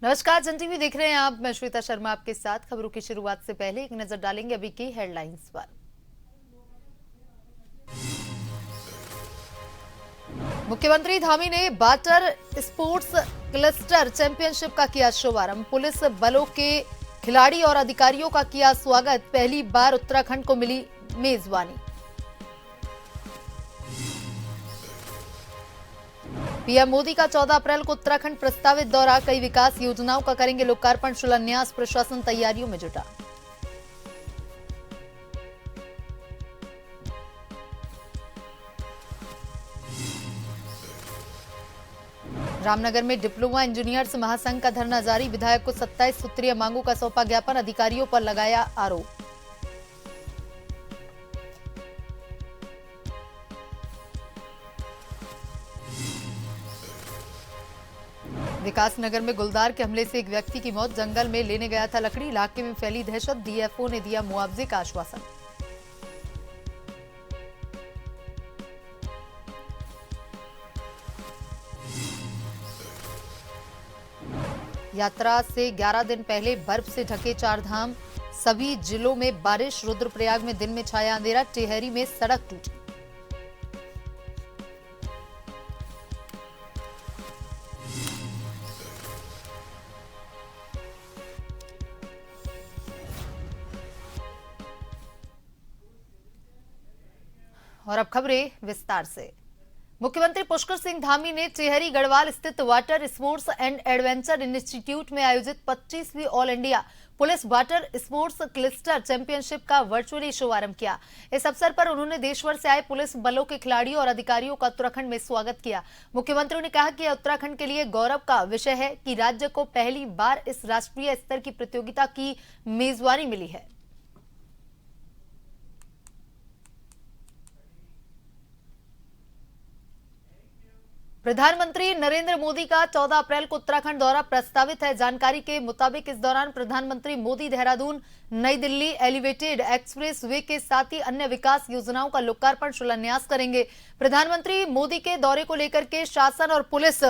नमस्कार, जन टीवी देख रहे हैं आप। मैं श्वेता शर्मा आपके साथ। खबरों की शुरुआत से पहले एक नजर डालेंगे अभी की हेडलाइंस पर। मुख्यमंत्री धामी ने वाटर स्पोर्ट्स क्लस्टर चैंपियनशिप का किया शुभारंभ। पुलिस बलों के खिलाड़ी और अधिकारियों का किया स्वागत। पहली बार उत्तराखंड को मिली मेजबानी। पीएम मोदी का 14 अप्रैल को उत्तराखंड प्रस्तावित दौरा। कई विकास योजनाओं का करेंगे लोकार्पण। शिलान्यास। प्रशासन तैयारियों में जुटा। रामनगर में डिप्लोमा इंजीनियर्स महासंघ का धरना जारी। विधायक को 27 सूत्रीय मांगों का सौंपा ज्ञापन। अधिकारियों पर लगाया आरोप। विकासनगर में गुलदार के हमले से एक व्यक्ति की मौत। जंगल में लेने गया था लकड़ी। इलाके में फैली दहशत। डीएफओ ने दिया मुआवजे का आश्वासन। यात्रा से 11 दिन पहले बर्फ से ढके 4 धाम। सभी जिलों में बारिश। रुद्रप्रयाग में दिन में छाया अंधेरा। टेहरी में सड़क टूटी। और अब खबरें विस्तार से। मुख्यमंत्री पुष्कर सिंह धामी ने टेहरी गढ़वाल स्थित water sports and adventure institute में आयोजित 25वीं all India police water sports cluster championship का वर्चुअली शुभारंभ किया। इस अवसर पर उन्होंने देशभर से आए पुलिस बलों के खिलाड़ियों और अधिकारियों का उत्तराखंड में स्वागत किया। मुख्यमंत्री ने कहा कि यह उत्तराखंड के लिए गौरव का विषय है कि राज्य को पहली बार इस राष्ट्रीय स्तर की प्रतियोगिता की मेजबानी मिली है। प्रधानमंत्री नरेंद्र मोदी का 14 अप्रैल को उत्तराखंड दौरा प्रस्तावित है। जानकारी के मुताबिक इस दौरान प्रधानमंत्री मोदी देहरादून नई दिल्ली एलिवेटेड एक्सप्रेस वे के साथ ही अन्य विकास योजनाओं का लोकार्पण शिलान्यास करेंगे। प्रधानमंत्री मोदी के दौरे को लेकर के शासन और पुलिस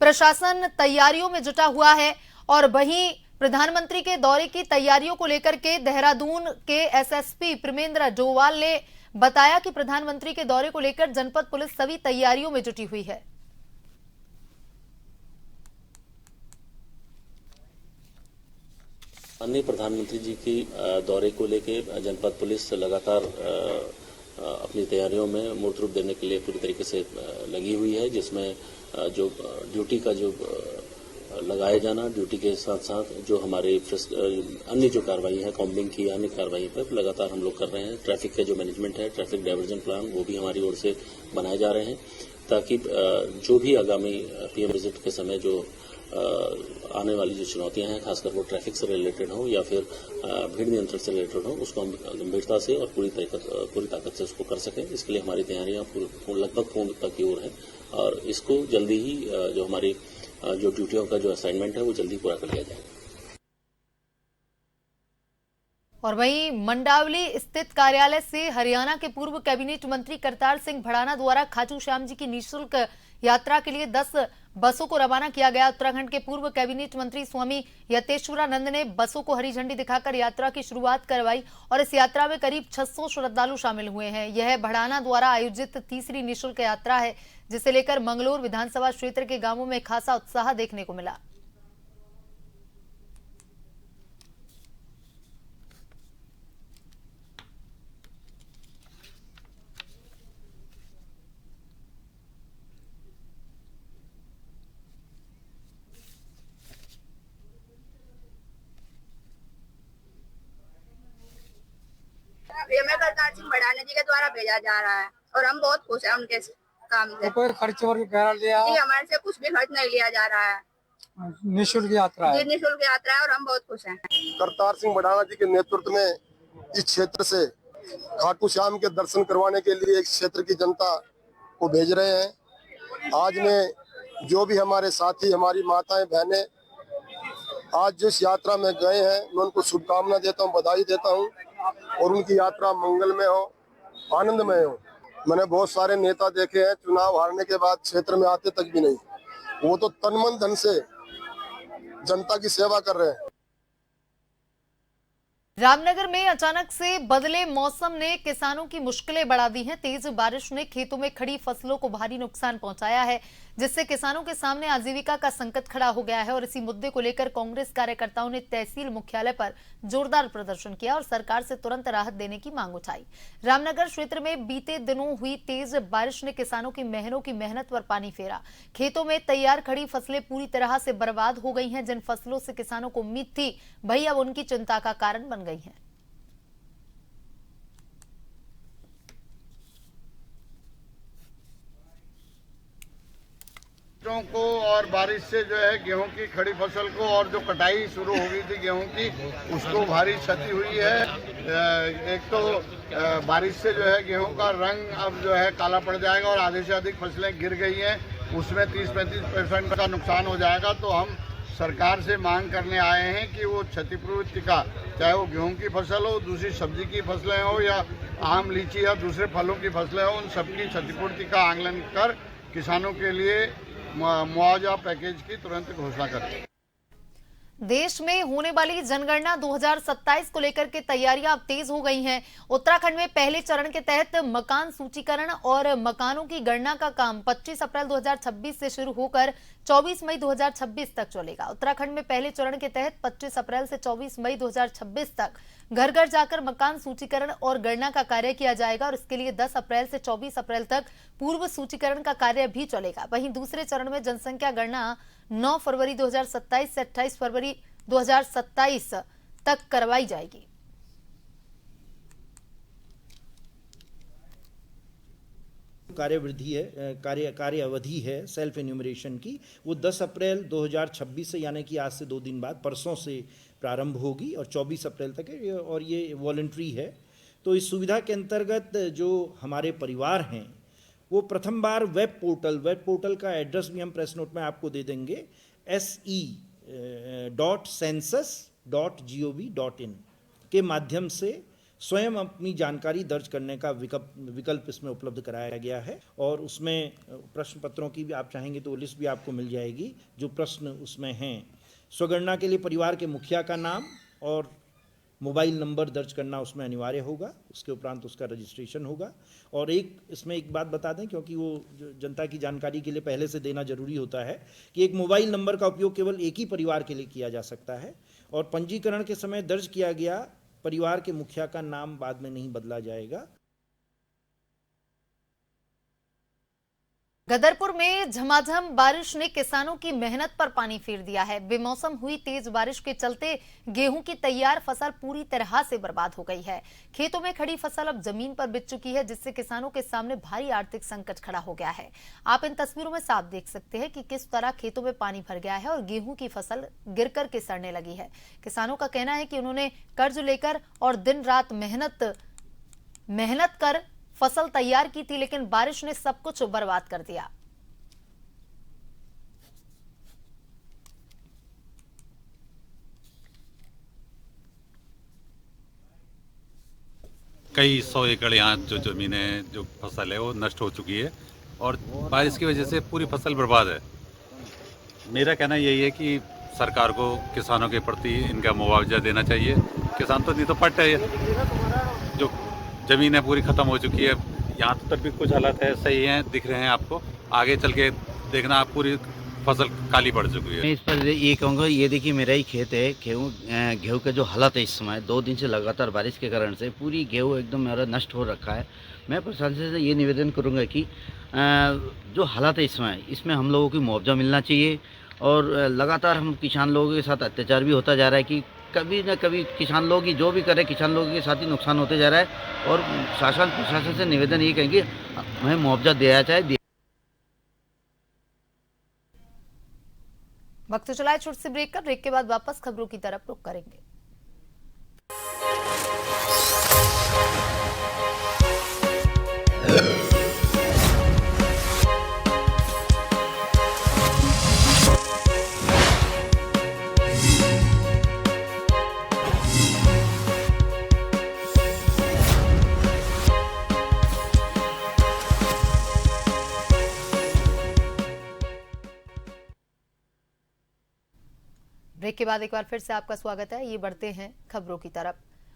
प्रशासन तैयारियों में जुटा हुआ है। और वहीं प्रधानमंत्री के दौरे की तैयारियों को लेकर के देहरादून के एसएसपी प्रेमेंद्र डोवाल ने बताया कि प्रधानमंत्री के दौरे को लेकर जनपद पुलिस सभी तैयारियों में जुटी हुई है। माननीय प्रधानमंत्री जी की दौरे को लेके जनपद पुलिस लगातार अपनी तैयारियों में मूर्त रूप देने के लिए पूरी तरीके से लगी हुई है, जिसमें जो ड्यूटी का जो लगाया जाना, ड्यूटी के साथ साथ जो हमारे अन्य जो कार्रवाई है, कॉम्बिंग की अन्य कार्रवाई पर लगातार हम लोग कर रहे हैं। ट्रैफिक का जो मैनेजमेंट है, ट्रैफिक डायवर्जन प्लान, वो भी हमारी ओर से बनाए जा रहे हैं ताकि जो भी आगामी पीएम विजिट के समय जो आने वाली जो चुनौतियां हैं, खासकर वो ट्रैफिक से रिलेटेड हो या फिर भीड़ नियंत्रण से रिलेटेड हो, उसको हम गंभीरता से और पूरी ताकत से उसको कर सकें। इसके लिए हमारी तैयारियां लगभग पूर्णता की ओर है और इसको जल्दी ही जो हमारी जो ड्यूटियों का जो असाइनमेंट है वो जल्दी पूरा कर लिया जाएगा। और वहीं मंडावली स्थित कार्यालय से हरियाणा के पूर्व कैबिनेट मंत्री करतार सिंह भड़ाना द्वारा खाटू श्याम जी की निःशुल्क यात्रा के लिए 10 बसों को रवाना किया गया। उत्तराखंड के पूर्व कैबिनेट मंत्री स्वामी यतेश्वरानंद ने बसों को हरी झंडी दिखाकर यात्रा की शुरुआत करवाई और इस यात्रा में करीब 600 श्रद्धालु शामिल हुए हैं। यह भड़ाना द्वारा आयोजित तीसरी निःशुल्क यात्रा है, जिसे लेकर मंगलोर विधानसभा क्षेत्र के गांवों में खासा उत्साह देखने को मिला। हमें करतार सिंह भड़ाना जी के द्वारा भेजा जा रहा है और हम बहुत खुश हैं उनके काम से। कोई खर्च लिया जी, हमारे से कुछ भी खर्च नहीं लिया जा रहा है। निःशुल्क यात्रा है। जी, निःशुल्क यात्रा है और हम बहुत खुश हैं। करतार सिंह भड़ाना जी के नेतृत्व में इस क्षेत्र से खाटू श्याम के दर्शन करवाने के लिए इस क्षेत्र की जनता को भेज रहे हैं। आज में जो भी हमारे साथी, हमारी माताएं, बहनें आज जिस यात्रा में गए हैं, मैं उनको शुभकामना देता हूं, बधाई देता हूं और उनकी यात्रा मंगलमय हो, आनंदमय हो। मैंने बहुत सारे नेता देखे हैं, चुनाव हारने के बाद क्षेत्र में आते तक भी नहीं, वो तो तन मन धन से जनता की सेवा कर रहे हैं। रामनगर में अचानक से बदले मौसम ने किसानों की मुश्किलें बढ़ा दी हैं। तेज बारिश ने खेतों में खड़ी फसलों को भारी नुकसान पहुंचाया है, जिससे किसानों के सामने आजीविका का संकट खड़ा हो गया है। और इसी मुद्दे को लेकर कांग्रेस कार्यकर्ताओं ने तहसील मुख्यालय पर जोरदार प्रदर्शन किया और सरकार से तुरंत राहत देने की मांग उठाई। रामनगर क्षेत्र में बीते दिनों हुई तेज बारिश ने किसानों की महीनों की मेहनत पर पानी फेरा। खेतों में तैयार खड़ी फसलें पूरी तरह से बर्बाद हो गई हैं। जिन फसलों से किसानों को उम्मीद थी, वही अब उनकी चिंता का कारण बन गई हैं। को और बारिश से जो है गेहूं की खड़ी फसल को और जो कटाई शुरू हो गई थी गेहूं की, उसको भारी क्षति हुई है। एक तो बारिश से जो है गेहूं का रंग अब जो है काला पड़ जाएगा और आधे से अधिक फसलें गिर गई हैं, उसमें 30-35% का नुकसान हो जाएगा। तो हम सरकार से मांग करने आए हैं कि वो क्षतिपूर्ति का, चाहे वो गेहूं की फसल हो, दूसरी सब्जी की फसलें हो या आम, लीची या दूसरे फलों की फसलें हो, उन सबकी क्षतिपूर्ति का आकलन कर किसानों के लिए मुआवजा पैकेज की तुरंत घोषणा करें। देश में होने वाली जनगणना 2027 को लेकर के तैयारियां अब तेज हो गई हैं। उत्तराखंड में पहले चरण के तहत मकान सूचीकरण और मकानों की गणना का काम 25 अप्रैल 2026 से शुरू होकर 24 मई 2026 तक चलेगा। उत्तराखंड में पहले चरण के तहत 25 अप्रैल से 24 मई 2026 तक घर घर जाकर मकान सूचीकरण और गणना का कार्य किया जाएगा और इसके लिए 10 अप्रैल से 24 अप्रैल तक पूर्व सूचीकरण का कार्य भी चलेगा। वहीं दूसरे चरण में जनसंख्या गणना 9 फरवरी 2027 से 28 फरवरी 2027 तक करवाई जाएगी। कार्यवृद्धि है, कार्य अवधि है सेल्फ एन्यूमरेशन की, वो 10 अप्रैल 2026 से, यानी कि आज से 2 दिन बाद, परसों से प्रारंभ होगी और 24 अप्रैल तक है और ये वॉलंटरी है। तो इस सुविधा के अंतर्गत जो हमारे परिवार हैं वो प्रथम बार वेब पोर्टल का एड्रेस भी हम प्रेस नोट में आपको दे देंगे, se.census.gov.in के माध्यम से स्वयं अपनी जानकारी दर्ज करने का विकल्प इसमें उपलब्ध कराया गया है। और उसमें प्रश्न पत्रों की भी आप चाहेंगे तो लिस्ट भी आपको मिल जाएगी। जो प्रश्न उसमें हैं, स्वगणना के लिए परिवार के मुखिया का नाम और मोबाइल नंबर दर्ज करना उसमें अनिवार्य होगा, उसके उपरांत उसका रजिस्ट्रेशन होगा। और इसमें एक बात बता दें, क्योंकि वो जनता की जानकारी के लिए पहले से देना जरूरी होता है, कि एक मोबाइल नंबर का उपयोग केवल एक ही परिवार के लिए किया जा सकता है और पंजीकरण के समय दर्ज किया गया परिवार के मुखिया का नाम बाद में नहीं बदला जाएगा। गदरपुर में झमाझम बारिश ने किसानों की मेहनत पर पानी फेर दिया है। बेमौसम हुई तेज बारिश के चलते गेहूं की तैयार फसल पूरी तरह से बर्बाद हो गई है। खेतों में खड़ी फसल अब जमीन पर बिछ चुकी है, जिससे किसानों के सामने भारी आर्थिक संकट खड़ा हो गया है। आप इन तस्वीरों में साफ देख सकते हैं कि किस तरह खेतों में पानी भर गया है और गेहूं की फसल गिरकर के सड़ने लगी है। किसानों का कहना है कि उन्होंने कर्ज लेकर और दिन रात मेहनत कर फसल तैयार की थी, लेकिन बारिश ने सब कुछ बर्बाद कर दिया। कई 100 एकड़ यहाँ जो जमीनें, जो फसल है वो नष्ट हो चुकी है और बारिश की वजह से पूरी फसल बर्बाद है। मेरा कहना यही है कि सरकार को किसानों के प्रति इनका मुआवजा देना चाहिए। किसान तो नहीं तो पट है, जो जमीनें पूरी खत्म हो चुकी है। यहाँ तक भी कुछ हालात है सही हैं, दिख रहे हैं आपको, आगे चल के देखना आप पूरी फसल काली पड़ चुकी है। मैं इस पर ये कहूँगा, ये देखिए मेरा ही खेत है। गेहूँ का जो हालत है इस समय 2 दिन से लगातार बारिश के कारण से पूरी गेहूँ एकदम मेरा नष्ट हो रखा है। मैं प्रशासन से ये निवेदन करूँगा कि जो हालत है इस समय, इसमें हम लोगों को मुआवजा मिलना चाहिए। और लगातार हम किसान लोगों के साथ अत्याचार भी होता जा रहा है कि कभी न कभी किसान लोग ही जो भी करे, किसान लोगों के साथ ही नुकसान होते जा रहा है। और शासन प्रशासन से निवेदन ये कहेंगे हमें मुआवजा दिया जाए। वक्त चलाए छोटे से ब्रेक के बाद वापस खबरों की तरफ रुख करेंगे। ब्रेक के बाद एक बार फिर से आपका स्वागत है। ये बढ़ते हैं खबरों की तरफ।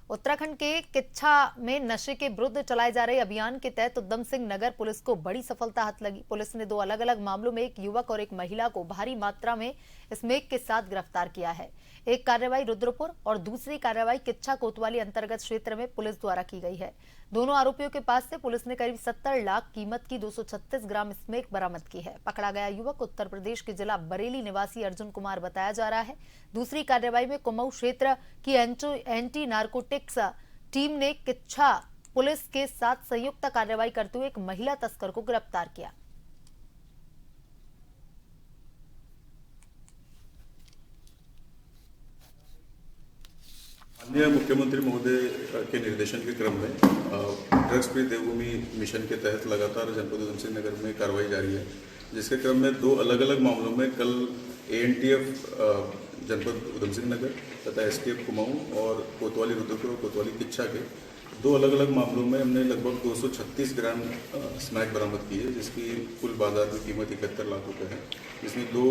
उत्तराखंड के किच्छा में नशे के विरुद्ध चलाए जा रहे अभियान के तहत उधम सिंह नगर पुलिस को बड़ी सफलता हाथ लगी। पुलिस ने 2 अलग अलग मामलों में एक युवक और एक महिला को भारी मात्रा में स्मैक के साथ गिरफ्तार किया है। एक कार्रवाई रुद्रपुर और दूसरी कार्रवाई किच्छा कोतवाली अंतर्गत क्षेत्र में पुलिस द्वारा की गई है। दोनों आरोपियों के पास से पुलिस ने करीब 70 लाख कीमत की 236 ग्राम स्मैक बरामद की है। पकड़ा गया युवक उत्तर प्रदेश के जिला बरेली निवासी अर्जुन कुमार बताया जा रहा है। दूसरी कार्रवाई में कुमाऊं क्षेत्र की एंटी नार्कोटिक्स टीम ने किच्छा पुलिस के साथ संयुक्त कार्रवाई करते हुए एक महिला तस्कर को गिरफ्तार किया। माननीय मुख्यमंत्री महोदय के निर्देशन के क्रम में ड्रग्स फ्री देवभूमि मिशन के तहत लगातार जनपद उधम सिंह नगर में कार्रवाई जारी है, जिसके क्रम में 2 अलग अलग मामलों में कल ANTF जनपद उधम सिंह नगर तथा STF कुमाऊं और कोतवाली रुद्रपुर और कोतवाली किच्छा के 2 अलग अलग मामलों में हमने लगभग 236 ग्राम स्मैक बरामद की है, जिसकी कुल बाजार में कीमत 71 लाख रुपए है। इसमें 2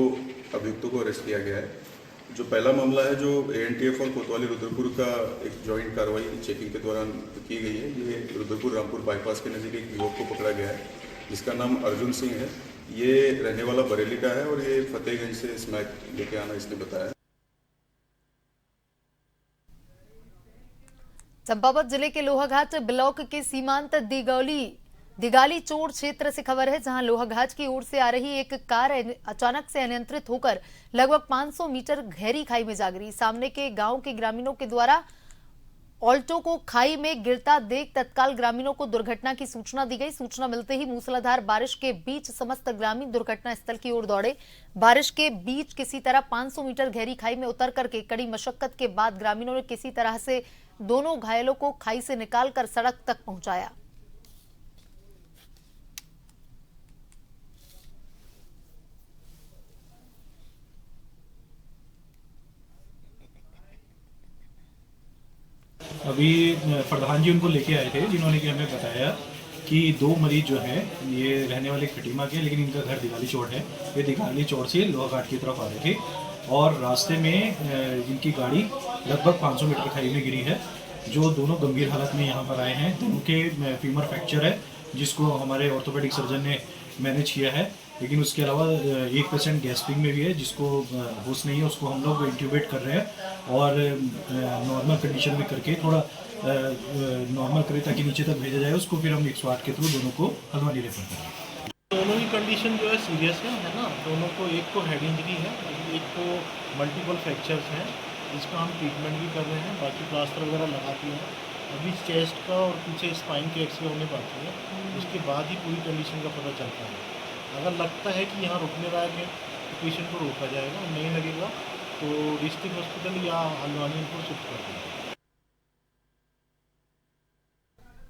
अभियुक्तों को अरेस्ट किया गया है। जो पहला मामला है, जो ANTF और कोतवाली रुद्रपुर का एक जॉइंट कार्रवाई चेकिंग के दौरान की गई है, ये रुद्रपुर रामपुर बाईपास के नज़दीक एक युवक को पकड़ा गया है, जिसका नाम अर्जुन सिंह है। ये रहने वाला बरेली का है और ये फतेहगंज से स्मैक लेके आना इसने बताया। चंपावत जिले के लोहाघाट ब्लॉक के सीमांत दिगाली चोड़ क्षेत्र से खबर है, जहां लोहाघाट की ओर से आ रही एक कार अचानक से अनियंत्रित होकर लगभग 500 मीटर गहरी खाई में जा गिरी। सामने के गांव के ग्रामीणों के द्वारा ऑल्टो को खाई में गिरता देख तत्काल ग्रामीणों को दुर्घटना की सूचना दी गई। सूचना मिलते ही मूसलाधार बारिश के बीच समस्त ग्रामीण दुर्घटना स्थल की ओर दौड़े। बारिश के बीच किसी तरह 500 मीटर गहरी खाई में उतर करके कड़ी मशक्कत के बाद ग्रामीणों ने किसी तरह से दोनों घायलों को खाई से निकालकर सड़क तक पहुंचाया। अभी प्रधान जी उनको लेके आए थे, जिन्होंने कि हमें बताया कि 2 मरीज जो है ये रहने वाले खटीमा के, लेकिन इनका घर दिगाली चौड़ है। ये दिगाली चौड़ से लोहाघाट की तरफ आ रहे थे और रास्ते में इनकी गाड़ी लगभग 500 मीटर खाई में गिरी है। जो दोनों गंभीर हालत में यहाँ पर आए हैं, दोनों के फीमर फ्रैक्चर है, जिसको हमारे ऑर्थोपेडिक सर्जन ने मैनेज किया है। लेकिन उसके अलावा एक पेशेंट गैस्ट्रिक में भी है, जिसको होश नहीं है, उसको हम लोग इंट्यूबेट कर रहे हैं और नॉर्मल कंडीशन में करके थोड़ा नॉर्मल करें ताकि नीचे तक भेजा जाए उसको। फिर हम 108 के थ्रू दोनों को हल्द्वानी रेफर करेंगे। दोनों की कंडीशन जो है सीरियस है ना। दोनों को, एक को हेड इंजरी है, एक को मल्टीपल फ्रैक्चर्स हैं, जिसका हम ट्रीटमेंट भी कर रहे हैं। बाकी प्लास्टर वगैरह लगाती हैं। अभी चेस्ट का और पीछे स्पाइन के एक्सरे होने बाकी है, उसके बाद ही पूरी कंडीशन का पता चलता है। अगर लगता है कि यहाँ रुकने लायक है तो पेशेंट को रोका जाएगा, नहीं लगेगा तो डिस्ट्रिक्ट हॉस्पिटल या हल्द्वानी को शिफ्ट कर देंगे।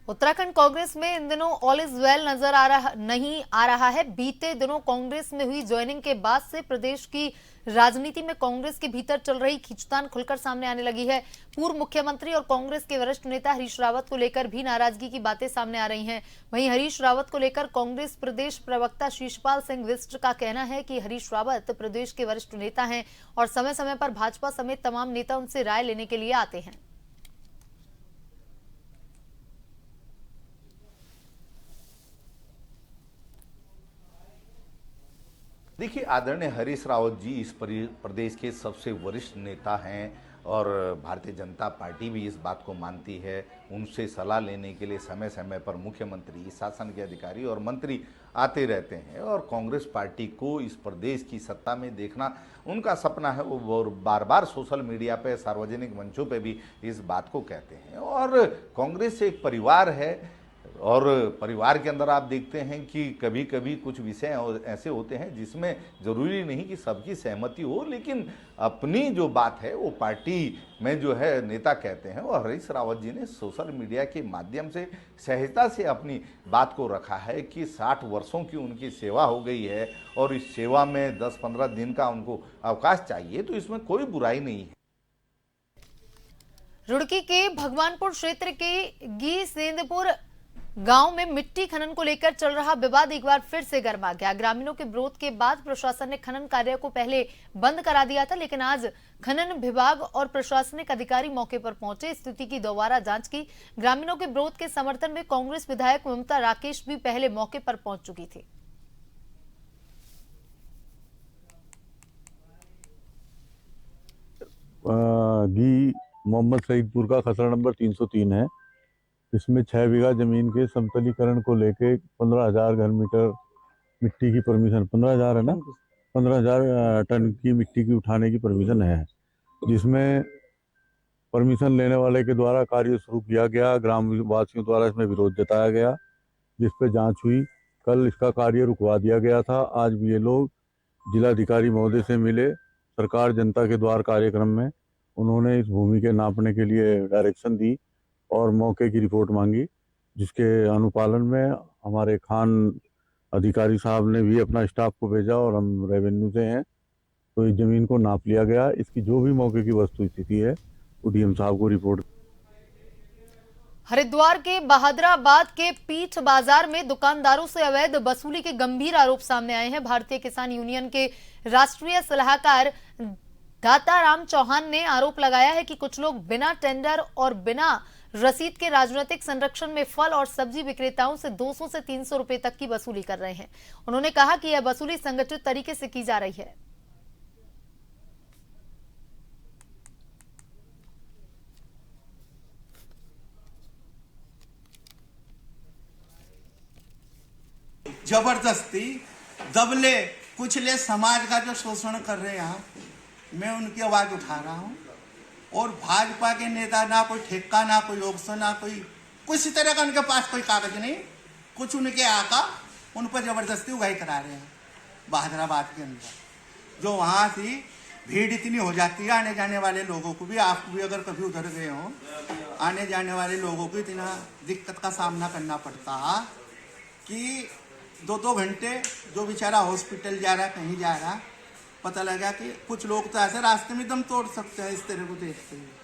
उत्तराखंड कांग्रेस में इन दिनों ऑल इज वेल नजर नहीं आ रहा है। बीते दिनों कांग्रेस में हुई ज्वाइनिंग के बाद से प्रदेश की राजनीति में कांग्रेस के भीतर चल रही खींचतान खुलकर सामने आने लगी है। पूर्व मुख्यमंत्री और कांग्रेस के वरिष्ठ नेता हरीश रावत को लेकर भी नाराजगी की बातें सामने आ रही हैं। वहीं हरीश रावत को लेकर कांग्रेस प्रदेश प्रवक्ता शिशपाल सिंह बिष्ट का कहना है कि हरीश रावत प्रदेश के वरिष्ठ नेता हैं और समय समय पर भाजपा समेत तमाम नेता उनसे राय लेने के लिए आते हैं। देखिए, आदरणीय हरीश रावत जी इस प्रदेश के सबसे वरिष्ठ नेता हैं और भारतीय जनता पार्टी भी इस बात को मानती है। उनसे सलाह लेने के लिए समय समय पर मुख्यमंत्री, शासन के अधिकारी और मंत्री आते रहते हैं और कांग्रेस पार्टी को इस प्रदेश की सत्ता में देखना उनका सपना है। वो बार बार सोशल मीडिया पे, सार्वजनिक मंचों पे भी इस बात को कहते हैं। और कांग्रेस एक परिवार है, और परिवार के अंदर आप देखते हैं कि कभी कभी कुछ विषय ऐसे होते हैं जिसमें ज़रूरी नहीं कि सबकी सहमति हो, लेकिन अपनी जो बात है वो पार्टी में जो है नेता कहते हैं। और हरीश रावत जी ने सोशल मीडिया के माध्यम से सहजता से अपनी बात को रखा है कि 60 वर्षों की उनकी सेवा हो गई है और इस सेवा में 10-15 दिन का उनको अवकाश चाहिए, तो इसमें कोई बुराई नहीं है। रुड़की के भगवानपुर क्षेत्र के गीसेंदपुर गांव में मिट्टी खनन को लेकर चल रहा विवाद एक बार फिर से गर्मा गया। ग्रामीणों के विरोध के बाद प्रशासन ने खनन कार्य को पहले बंद करा दिया था, लेकिन आज खनन विभाग और प्रशासनिक अधिकारी मौके पर पहुंचे, स्थिति की दोबारा जांच की। ग्रामीणों के विरोध के समर्थन में कांग्रेस विधायक ममता राकेश भी पहले मौके पर पहुंच चुकी थी। गी मोहम्मद सईदपुर का खसरा नंबर 303 है। इसमें 6 बीघा जमीन के समतलीकरण को लेके 15,000 घन मीटर मिट्टी की परमिशन, 15,000 है ना, 15,000 टन की मिट्टी की उठाने की परमिशन है, जिसमें परमिशन लेने वाले के द्वारा कार्य शुरू किया गया। ग्राम वासियों द्वारा इसमें विरोध जताया गया, जिस पे जांच हुई। कल इसका कार्य रुकवा दिया गया था। आज भी ये लोग जिलाधिकारी महोदय से मिले सरकार जनता के द्वार कार्यक्रम में। उन्होंने इस भूमि के नापने के लिए डायरेक्शन दी और मौके की रिपोर्ट मांगी, जिसके अनुपालन में हमारे खान अधिकारी साहब ने भी अपना स्टाफ को भेजा और हम रेवेन्यू से हैं, तो इस जमीन को नाप लिया गया। इसकी जो भी मौके की वस्तु स्थिति है वो डीएम साहब को रिपोर्ट। हरिद्वार के बहादुराबाद के पीठ बाजार में दुकानदारों से अवैध वसूली के गंभीर आरोप सामने आए हैं। भारतीय किसान यूनियन के राष्ट्रीय सलाहकार दाताराम चौहान ने आरोप लगाया है कि कुछ लोग बिना टेंडर और बिना रसीद के राजनीतिक संरक्षण में फल और सब्जी विक्रेताओं से 200 से 300 रुपए तक की वसूली कर रहे हैं। उन्होंने कहा कि यह वसूली संगठित तरीके से की जा रही है। जबरदस्ती दबले कुचले समाज का जो शोषण कर रहे हैं यहाँ, मैं उनकी आवाज उठा रहा हूँ। और भाजपा के नेता ना कोई ठेका, ना कोई ऑप्शन, ना कोई किसी तरह का उनके पास कोई कागज नहीं, कुछ उनके आका उन पर जबरदस्ती उगाई करा रहे हैं। बहादुराबाद के अंदर जो वहाँ से भीड़ इतनी हो जाती है, आने जाने वाले लोगों को भी, आप भी अगर कभी उधर गए हो, आने जाने वाले लोगों को इतना दिक्कत का सामना करना पड़ता है कि 2-2 घंटे जो बेचारा हॉस्पिटल जा रहा है, कहीं जा रहा, पता लगा कि कुछ लोग तो ऐसे रास्ते में दम तोड़ सकते हैं इस तरह को देखते हुए।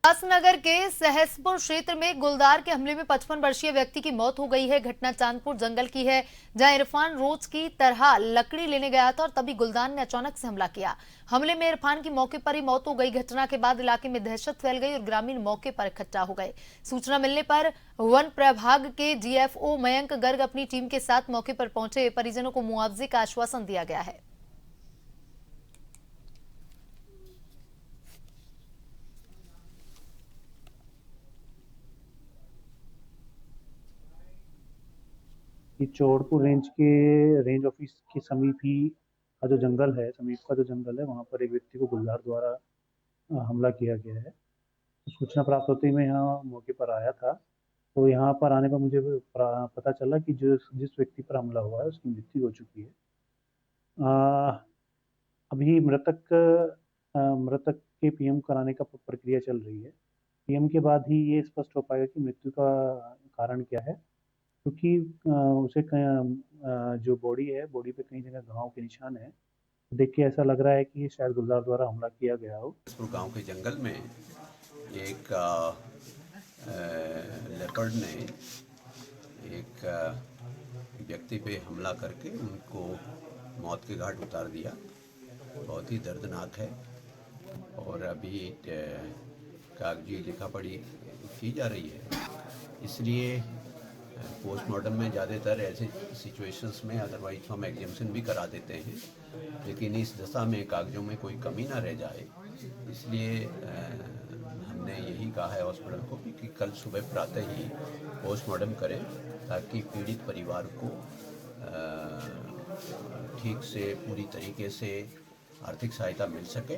उल्लासनगर के सहसपुर क्षेत्र में गुलदार के हमले में 55 वर्षीय व्यक्ति की मौत हो गई है। घटना चांदपुर जंगल की है, जहां इरफान रोज की तरह लकड़ी लेने गया था और तभी गुलदार ने अचानक से हमला किया। हमले में इरफान की मौके पर ही मौत हो गई। घटना के बाद इलाके में दहशत फैल गई और ग्रामीण मौके पर इकट्ठा हो गए। सूचना मिलने पर वन प्रभाग के डीएफओ मयंक गर्ग अपनी टीम के साथ मौके पर पहुंचे। परिजनों को मुआवजे का आश्वासन दिया गया है। चौड़पुर रेंज के रेंज ऑफिस के समीप ही का जो जंगल है, वहाँ पर एक व्यक्ति को गुलदार द्वारा हमला किया गया है। सूचना प्राप्त होते ही मैं यहाँ मौके पर आया था, तो यहाँ पर आने पर मुझे पता चला कि जिस व्यक्ति पर हमला हुआ है उसकी मृत्यु हो चुकी है। अभी मृतक के पीएम कराने का प्रक्रिया चल रही है। पीएम के बाद ही ये स्पष्ट हो पाएगा कि मृत्यु का कारण क्या है, क्योंकि उसे जो बॉडी है, बॉडी पे कई जगह घाव के निशान है। देख के ऐसा लग रहा है कि शायद गुलदार द्वारा हमला किया गया हो। गांव के जंगल में एक लेपर्ड ने एक व्यक्ति पे हमला करके उनको मौत के घाट उतार दिया। बहुत ही दर्दनाक है और अभी कागजी लिखापढ़ी की जा रही है। इसलिए पोस्टमार्टम में ज़्यादातर ऐसे सिचुएशंस में अदरवाइज हम एग्जामिशन भी करा देते हैं, लेकिन इस दशा में कागजों में कोई कमी ना रह जाए, इसलिए हमने यही कहा है हॉस्पिटल को कि कल सुबह प्रातः ही पोस्टमार्टम करें ताकि पीड़ित परिवार को ठीक से पूरी तरीके से आर्थिक सहायता मिल सके।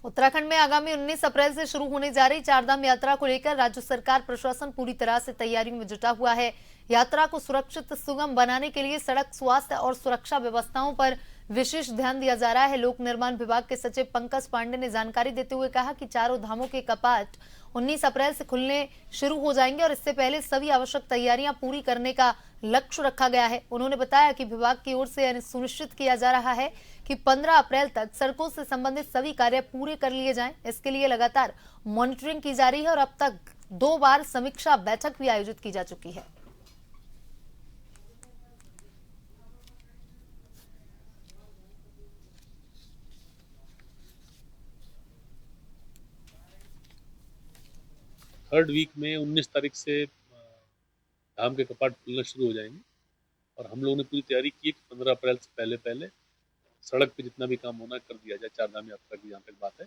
उत्तराखंड में आगामी 19 अप्रैल से शुरू होने जा रही चारधाम यात्रा को लेकर राज्य सरकार प्रशासन पूरी तरह से तैयारियों में जुटा हुआ है। यात्रा को सुरक्षित सुगम बनाने के लिए सड़क स्वास्थ्य और सुरक्षा व्यवस्थाओं पर विशेष ध्यान दिया जा रहा है। लोक निर्माण विभाग के सचिव पंकज पांडे ने जानकारी देते हुए कहा कि चारों धामों के कपाट 19 अप्रैल से खुलने शुरू हो जाएंगे और इससे पहले सभी आवश्यक तैयारियां पूरी करने का लक्ष्य रखा गया है। उन्होंने बताया कि विभाग की ओर से सुनिश्चित किया जा रहा है कि 15 अप्रैल तक सड़कों से संबंधित सभी कार्य पूरे कर लिए जाएं। इसके लिए लगातार मॉनिटरिंग की जा रही है और अब तक 2 बार समीक्षा बैठक भी आयोजित की जा चुकी है। थर्ड वीक में 19 तारीख से धाम के कपाट खुलना शुरू हो जाएंगे और हम लोगों ने पूरी तैयारी की है कि 15 अप्रैल से पहले सड़क पे जितना भी काम होना कर दिया जाए। चारधाम यात्रा की जहाँ तक बात है,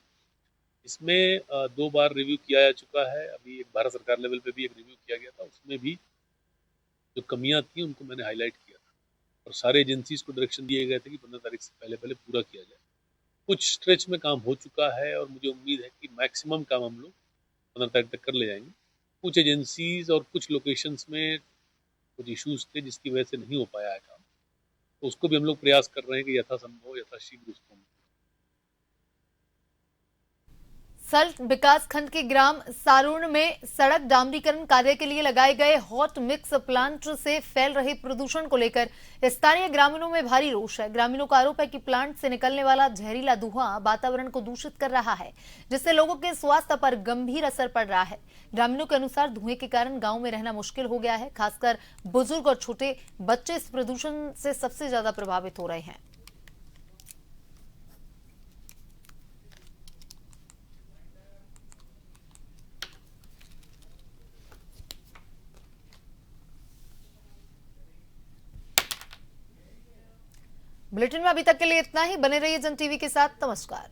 इसमें 2 बार रिव्यू किया जा चुका है। अभी एक भारत सरकार लेवल पे भी एक रिव्यू किया गया था, उसमें भी जो कमियां थी उनको मैंने हाईलाइट किया था और सारे एजेंसीज को डायरेक्शन दिए गए थे कि 15 तारीख से पहले पूरा किया जाए। कुछ स्ट्रेच में काम हो चुका है और मुझे उम्मीद है कि मैक्सिमम काम हम लोग 15 तारीख तक कर ले जाएंगे। कुछ एजेंसीज और कुछ लोकेशंस में कुछ इश्यूज थे जिसकी वजह से नहीं हो पाया है काम, तो उसको भी हम लोग प्रयास कर रहे हैं कि यथासंभव यथाशीघ्र उसको। सल्ट विकास खंड के ग्राम सारुण में सड़क डामरीकरण कार्य के लिए लगाए गए हॉट मिक्स प्लांट से फैल रहे प्रदूषण को लेकर स्थानीय ग्रामीणों में भारी रोष है। ग्रामीणों का आरोप है कि प्लांट से निकलने वाला जहरीला धुआं वातावरण को दूषित कर रहा है, जिससे लोगों के स्वास्थ्य पर गंभीर असर पड़ रहा है। ग्रामीणों के अनुसार धुएं के कारण गांव में रहना मुश्किल हो गया है। खासकर बुजुर्ग और छोटे बच्चे इस प्रदूषण से सबसे ज्यादा प्रभावित हो रहे हैं। बुलेटिन में अभी तक के लिए इतना ही। बने रहिए जन टीवी के साथ। नमस्कार।